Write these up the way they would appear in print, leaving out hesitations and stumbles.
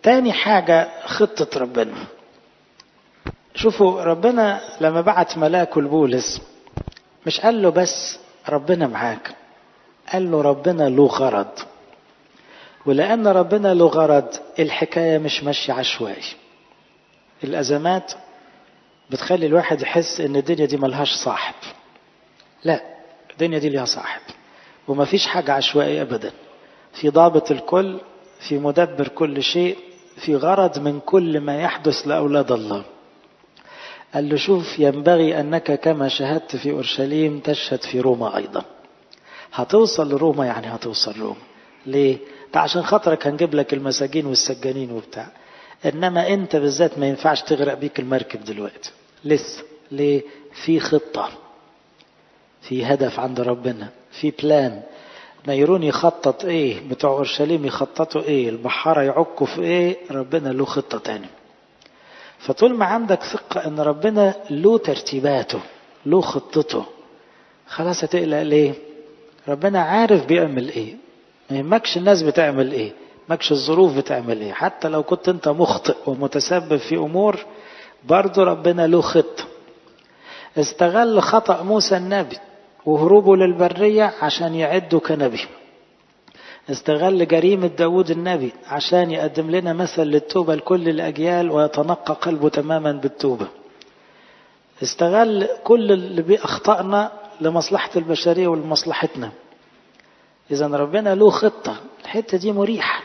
تاني حاجة خطة ربنا. شوفوا ربنا لما بعت ملاكه لبولس مش قال له بس ربنا معاك، قال له ربنا له غرض. ولأن ربنا له غرض الحكاية مش ماشية عشوائي. الأزمات بتخلي الواحد يحس ان الدنيا دي ملهاش صاحب. لا، الدنيا دي ليها صاحب، ومفيش حاجة عشوائية أبدا. في ضابط الكل، في مدبر كل شيء، في غرض من كل ما يحدث لأولاد الله. قال له شوف، ينبغي أنك كما شهدت في أورشليم تشهد في روما أيضا. هتوصل لروما، يعني هتوصل روما. ليه؟ ده عشان خاطرك هنجيب لك المساجين والسجانين وبتاع، إنما أنت بالذات ما ينفعش تغرق بيك المركب دلوقتي لسه. ليه؟ في خطة، في هدف عند ربنا، في بلان. نيرون يخطط ايه، بتوع اورشليم يخططوا ايه، البحارة يعكوا في ايه، ربنا له خطة تاني. فطول ما عندك ثقة ان ربنا له ترتيباته، له خطته، خلاص هتقلق ليه؟ ربنا عارف بيعمل ايه. ما يهمكش الناس بتعمل ايه، ما يهمكش الظروف بتعمل ايه. حتى لو كنت انت مخطئ ومتسبب في امور، برضو ربنا له خطة. استغل خطأ موسى النبي وهروبه للبرية عشان يعده كنبي. استغل جريمة داود النبي عشان يقدم لنا مثل للتوبة لكل الأجيال ويتنقى قلبه تماما بالتوبة. استغل كل اللي بأخطأنا لمصلحة البشرية ولمصلحتنا. إذا ربنا له خطة، الحتة دي مريحة.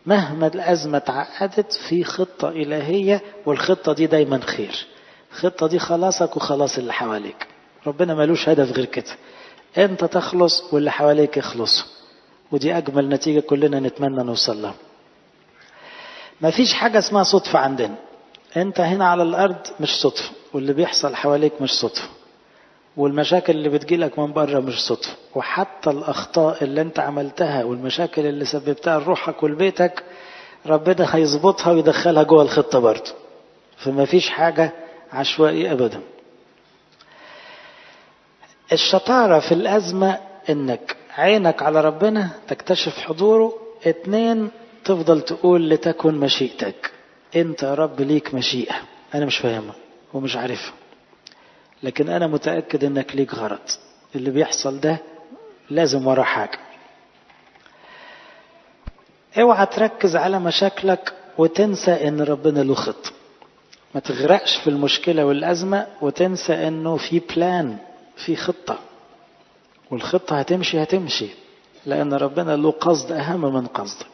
مهما الأزمة تعقدت في خطة إلهية، والخطة دي دايما خير. الخطة دي خلاصك وخلاص اللي حواليك. ربنا ملوش هدف غير كده، انت تخلص واللي حواليك يخلصوا، ودي اجمل نتيجة كلنا نتمنى نوصل لها. مفيش حاجة اسمها صدفة عندنا. انت هنا على الارض مش صدفة، واللي بيحصل حواليك مش صدفة، والمشاكل اللي بتجيلك من بره مش صدفة، وحتى الاخطاء اللي انت عملتها والمشاكل اللي سببتها لروحك ولبيتك ربنا هيظبطها ويدخلها جوه الخطة برضه. فمفيش حاجة عشوائي ابدا. الشطارة في الأزمة إنك عينك على ربنا تكتشف حضوره. 2، تفضل تقول لتكن مشيئتك. أنت يا رب ليك مشيئة، أنا مش فاهمها ومش عارفها، لكن أنا متأكد إنك ليك غرض. اللي بيحصل ده لازم وراه حاجة. اوعى تركز على مشاكلك وتنسى إن ربنا له خطة. ما تغرقش في المشكلة والأزمة وتنسى إنه في بلان، في خطة، والخطة هتمشي لأن ربنا له قصد أهم من قصدك.